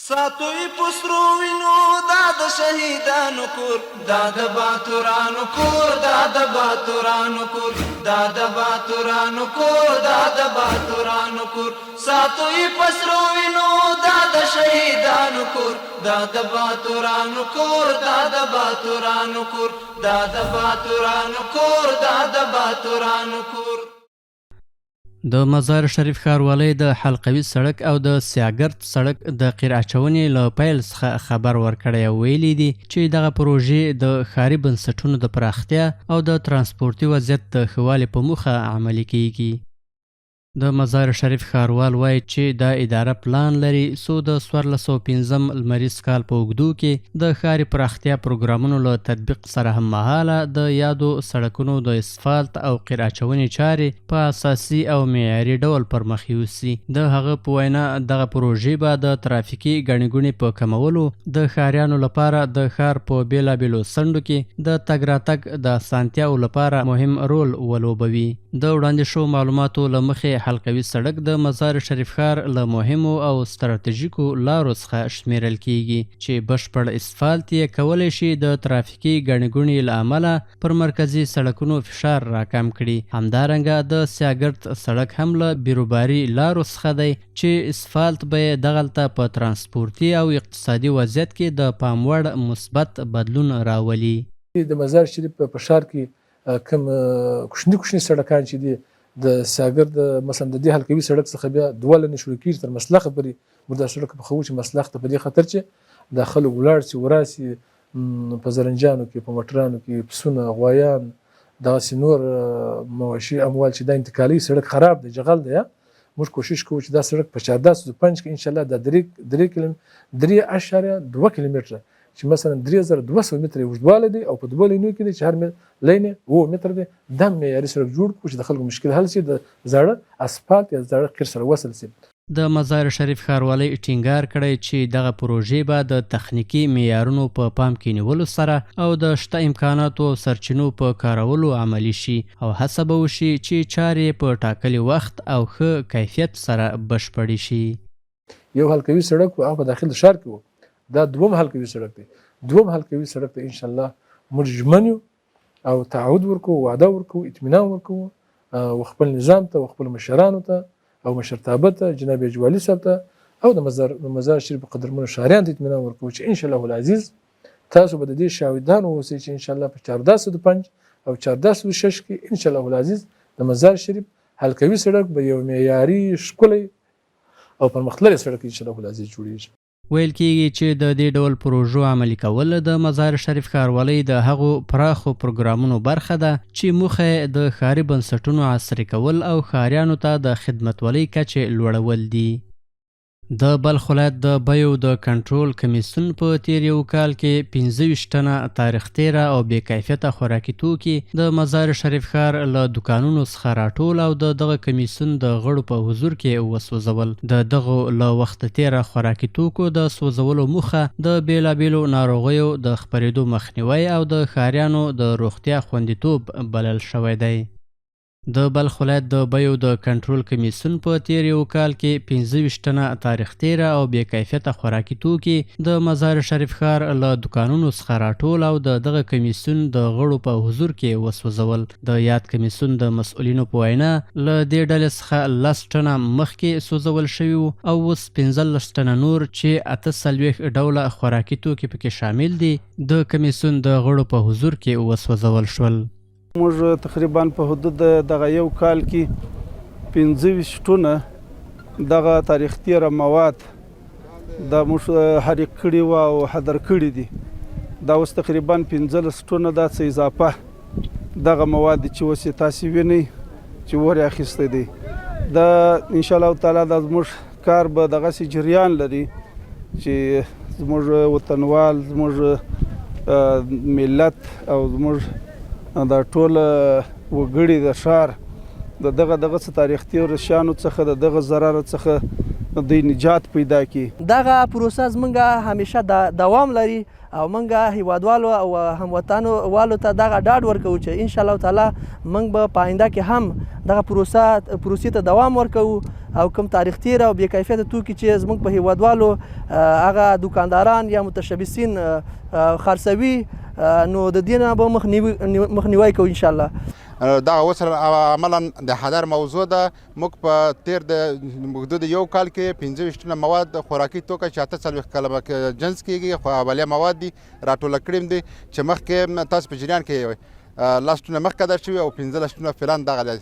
ساتوی پسرو وینو دا د شهیدانو کور دا د باتورانو کور دا د باتورانو کور دا د باتورانو کور دا د باتورانو کور ساتوی پسرو وینو دا د شهیدانو کور دا د باتورانو کور دا د باتورانو کور دا د باتورانو کور دا د باتورانو کور. د مزار شریف ښاروالۍ د حلقوي سړک او د سیاګرد سړک د قیر اچونې له پیل څخه خبر ورکړی او ویلي دي چې دغه پروژې د ښاري بنسټونو د پراختیا او د ترانسپورتي وضعیت د ښه والي په موخه عملي کیږي. د مزار شریف ښاروال وایي چې دا اداره پلان لري څو د 1405 لمریز کال په اوږدو کې د ښاري پراختیا پروګرامونو له تطبیق سره هممهاله د یادو سړکونو د اسفالت او قیر اچونې چارې په اساسي او معیاري ډول پرمخ یوسي. د هغه په وینا دغه پروژې به د ترافیکي ګڼې ګوڼې په کمولو، د ښاریانو لپاره د ښار په بېلابېلو څنډو کې د تګ راتګ د اسانتیاو لپاره مهم رول ولوبوي. د وړاندې شوو معلوماتو له مخې حلقوي سړک د مزار شریف ښار له مهمو او ستراتیژیکو لارو څخه شمیرل کیږي چې بشپړ اسفالت یې کولی شي د ترافیکي ګڼې ګوڼې له امله پر مرکزي سړکونو فشار راکم کړي. همدارنګه د سیاګرد سړک هم له بیروباري لارو څخه دی چې اسفالت به یې دغلته په ترانسپورتي او اقتصادي وضعیت کې د پام وړ مثبت بدلون راولي. د مزار شریف په ښار کې کوم کوچني سړکان چې دي د سیاګرد مثلا د دې حلقوي سړک څخه بیا دولنې شروع کېږي تر مسلخ پورې موږ دا سړک په خو چې مسلخ ته په دې خاطر چې دا خلک ولاړ شي وراسي په زرنجانو کې په موټرانو کې پسونه غوایان دغسې نور مواشي اموال چې دا انتقالي سړک خراب دی جغل دی. موږ کوشش کوو چې دا سړک په 1405 کې انشاءالله دا 3.2 کیلومتره چې مثلا 3200 متره اوږدوالی دی او په 2 لینو کې دی چې هر لین 9 متره دی. دا معیاري سړک جوړ کړو چې د خلکو مشکل حل شي، د زاړه اسفالت یا زاړه قیر سره وصل شي. د مزار شریف ښاروالۍ ټینګار کړی چې دغه پروژې به د تخنیکي معیارونو په پام کې نیولو سره او د شته امکاناتو او سرچینو په کارولو عملي شي او هڅه به وشي چې چارې په ټاکلي وخت او ښه کیفیت سره بشپړې شي. یو حلقوي سړک هغه په داخل ښار کې و، دا دوم حلقوي سړک دی. دوم حلقوي سړک ته انشاءالله موږ ژمن یو او تعهد ورکوو، وعده ورکوو، اطمینان ورکوو او خپل نظام ته او خپل مشرانو ته او مشرتابه ته جناب اجوالي صاحب ته او د مزار شریف قدرمنو ښاریانو ته اطمینان ورکوو چې انشاءالله العزیز تاسو به د دې شاهدان اوسئ چې انشاءالله په 1405 او 1406 کې انشاءالله العزیز د مزار شریف حلقوي سړک به یو معیاري ښکلی او پرمختللی سړک انشاءالله العزیز جوړیږي. ویل کېږي چې د دې ډول پروژو عملي کول د مزار شریف ښاروالۍ د هغو پراخو پروګرامونو برخه ده چې موخه د ښاري بنسټونو عصري کول او ښاریانو ته د خدمتولۍ کچې لوړول دي. د بلخ ولایت د بیو د کنټرول کمیسیون په تیر یو کال کې 25 ټنه تاریخ تیره او بې کیفیته خوراکي توکي د مزار شریف ښار له دوکانونو څخه راټول او د دغه کمیسیون د غړو په حضور کې وسوځول. د دغو له وخت تیره خوراکي توکو د سوځولو موخه د بیلابیلو ناروغیو د خپرېدو مخنیوی او د ښاریانو د روغتیا خوندیتوب بلل شوی دی. د بلخ ولایت د بیو د کنټرول کمیسیون په تیر یو کال کې 25 ټنه تاریخ تیره او بې کیفیته خوراکي توکي د مزار شریف ښار له دوکانونو څخه راټول او د دغه کمیسیون د غړو په حضور کې وسوځول. د یاد کمیسیون د مسؤلینو په وینا له دې ډلې څخه 10 ټنه مخکې سوځول شوي او اوس 15 ټنه نور چې 48 ډوله خوراکي توکي پکې شامل دي د کمیسیون د غړو په حضور کې وسوځول شول. موږ تقریبا په حدود دغه یو کال کې 25 ټنه دغه تاریخ تیره مواد دا موږ حریق کړي وو او هدر کړي دي. دا اوس تقریبا 15 ټنه دا څه اضافه دغه مواد چې اوس یې تاسې وینئ چې ور یې اخیستی دی. دا انشاءالله تعالی دا زموږ کار به دغسې جریان لري چې زموږ وطنوال، زموږ ملت او زموږ دا ټول وګړي د ښار د دغه څه تاریخ تیرو شیانو څخه د دغه ضرر څخه دوی نجات پیدا کړي. دغه پروسه زمونږ همیشه دوام لري او موږ هیوادوالو او هموطنو والو ته دغه ډاډ ورکوو چې انشاءالله تعالی موږ به په آینده کې هم دغه پروسې ته دوام ورکوو او کوم تاریخ تیر او بې کیفیته توکي چې زموږ په هیوادوالو هغه دوکانداران یا متشبثین خرڅوي نو د دې نه به مخنیوی کوو انشاءالله. دغه اوس عملا د حذر موضوع ده. موږ په تیر د حدود یو کال کې 25 ټنه مواد خوراکي توکه چې 48 کلمه جنس کېږي خو اولیه مواد دي راټوله کړي دي چې مخکې تاسو په جریان کې 10 ټنه مخکې ده شوي او 15 ټنه فعلا دغه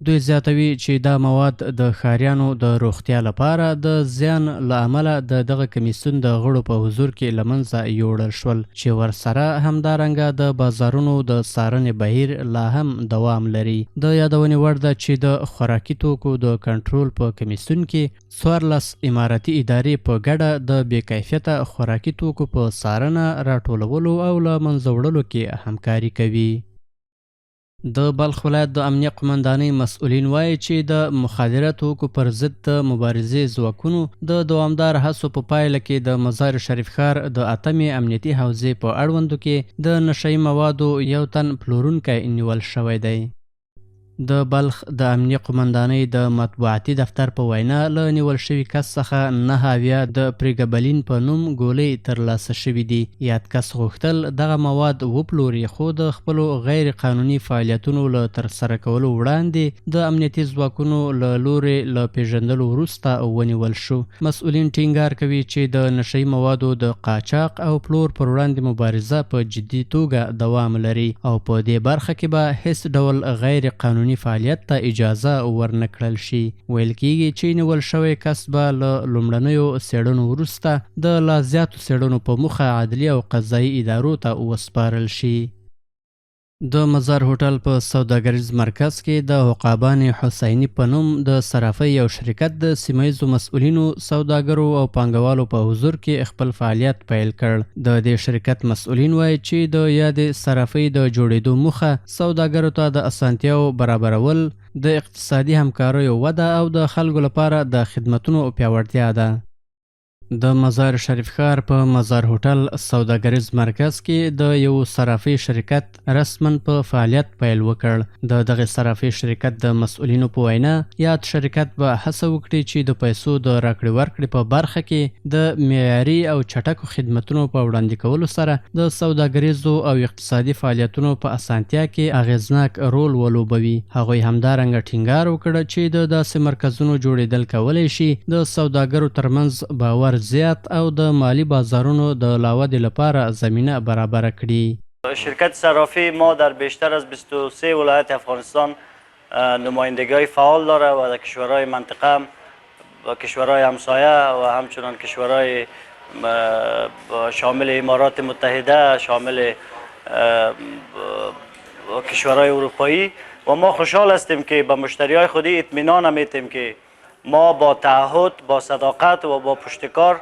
دوی زیاتوي چې دا مواد د ښاریانو د روغتیا لپاره د زیان له امله د دغه کمیسیون د غړو په حضور کې له منځه یوړل شول چې ورسره همدارنګه د بازارونو د څارنې بهیر لا هم دوام لري. د یادونې وړ ده چې د خوراکي توکو د کنټرول په کمیسیون کې 14 اماراتي ادارې په ګډه د بې کیفیته خوراکي توکو په څارنه راټولولو او له منځه وړلو کې همکاري کوي. د بلخ ولایت د امنیه قمندانۍ مسؤلین وایي چې د مخدره توکو پر ضد د مبارزې ځواکونو د دوامدار هڅو په پایله کې د مزار شریف ښار د 8مې امنیتي حوزې په اړوندو کې د نشهیي موادو 1 تن پلورونکی نیول شوی دی. د بلخ د امنیه قمندانۍ د مطبوعاتي دفتر په وینا له نیول شوي کس څخه 9 د پریګبلین په نوم ګولۍ ترلاسه شوي دي. یاد کس غوښتل دغه مواد وپلوري خو د خپلو غیر قانوني فعالیتونو له ترسره کولو وړاندې د امنیتي ځواکونو له لورې له پیژندلو وروسته ونیول شو. مسؤلین ټینګار کوي چې د نشهیي موادو د قاچاق او پلور پر وړاندې مبارزه په جدي توګه دوام لري او په دې برخه کې به هیڅ ډول غیر قانوني فعالیت ته اجازه ورنکړل شي. ویل کېږي چې نیول شوی کس به له لومړنیو څېړنو وروسته د لا زیاتو څېړنو په موخه عدلي او قضایي ادارو ته وسپارل شي. د مزار هوټل په سوداګریز مرکز کې د عقابان حسیني په نوم د صرافۍ یو شرکت د سیمهیزو مسؤلینو سوداګرو او پانګوالو په حضور کې خپل فعالیت پیل کړ. د دې شرکت مسؤلین وایي چې د یادې صرافۍ د جوړېدو موخه سوداګرو ته د اسانتیاو برابرول، د اقتصادي همکاریو وده او د خلکو لپاره د خدمتونو پیاوړتیا ده. د مزار شریف ښار په مزار هوټل سوداګریز مرکز کې د یو صرافي شرکت رسما په فعالیت پیل وکړ. د دغه صرافي شرکت د مسؤلینو په وینا یاد شرکت به هڅه وکړي چې د پیسو د راکړې ورکړې په برخه کې د معیاري او چټکو خدمتونو په وړاندې کولو سره د سوداګریزو او اقتصادي فعالیتونو په اسانتیا کې اغیزناک رول ولوبوي. هغوی همدارنګه ټینګار وکړ چې د داسې مرکزونو جوړېدل کولی شي د سوداګرو ترمنځ باور زیات او د مالی بازارونو د لاودې لپاره زمینه برابر کړي. شرکت صرافی ما در بیشتر از 23 ولایت افغانستان نمایندگی فعال داره و در کشورهای منطقه و کشورهای همسایه و همچنان کشورهای شامل امارات متحده، شامل کشورهای اروپایی و ما خوشحال هستیم که به مشتریای خودی اطمینان میتیم که ما با تعهد، با صداقت و با پشتکار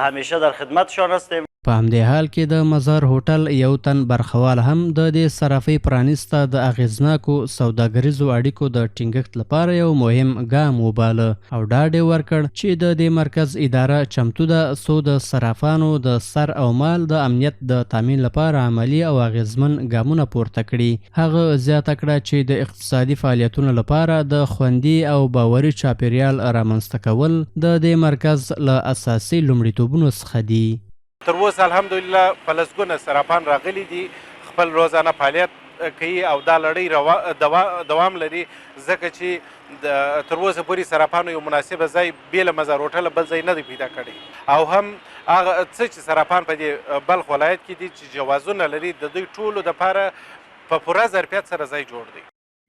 همیشه در خدمتشان هستیم. په همدې حال کې د مزار هوټل یو تن برخوال هم د دې صرافۍ پرانیسته د اغیزناکو سوداګریزو اړیکو د ټینګښت لپاره یو مهم ګام وباله او ډاډ یې ورکړ چې د دې مرکز اداره چمتو ده څو د صرافانو د سر او مال د امنیت د تامین لپاره عملی او اغیزمن ګامونه پورته کړي. هغه زیاته کړه چې د اقتصادي فعالیتونو لپاره د خوندي او باوري چاپیریال رامنځته کول د دې مرکز له اساسي لومړیتوبونو څخه دي. تر اوسه الحمدلله په لسګونه صرافان راغلي دي، خپل روزانه فعالیت کوي او دا لړۍ دوام لري ځکه چې تر اوسه پورې صرافانو یو مناسبه ځای بې له مزار هوټله بل ځای نه دی پیدا کړی او هم هغه څه چې صرافان په دې بلخ ولایت کې دي چې جوازونه لري د دوی ټولو دپاره په پوره ظرفیت سره ځای جوړ دی.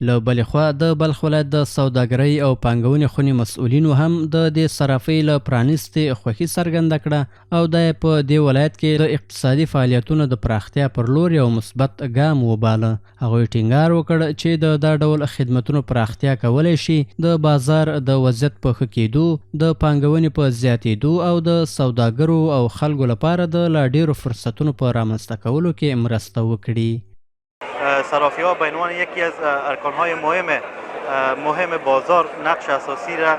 له بلې خوا د بلخ ولایت د سوداګرۍ او پانګونې خونې مسؤلینو هم د دې صرافۍ له پرانیستې خوښي څرګنده کړه او دا یې په دې ولایت کې د اقتصادي فعالیتونو د پراختیا پر لور یو مثبت ګام وباله. هغوی ټینګار وکړ چې د دا ډول خدمتونو پراختیا کولی شي د بازار د وضعیت په ښه کېدو، د پانګونې په زیاتېدو او د سوداګرو او خلکو لپاره د لا ډېرو فرصتونو په رامنځته کولو کې مرسته وکړي. صرافی ها به عنوان یکی از ارکانهای مهم بازار نقش اساسی را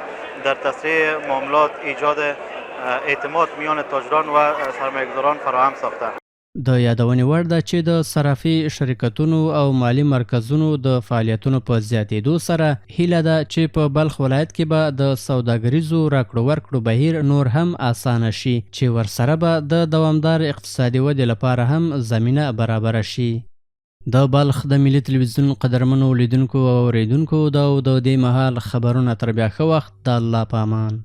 در تسریع معاملات ایجاد اعتماد میان تاجران و سرمایه‌گذاران فراهم ساخته. د یادونې وړ ده چې د صرافي شرکتونو او مالی مرکزونو د فعالیتونو په زیاتېدو سره هیله ده چې په بلخ ولایت کې به د سوداګریزو راکړو ورکړو بهیر نور هم اسانه شي چې ورسره به د دوامدار اقتصادي ودې لپاره هم زمینه برابره شي. د بلخ د ملي تلویزیون قدرمنو لیدونکو او اوریدونکو دا د دې مهال خبرونه تر بیا ښه وخت د الله په امان.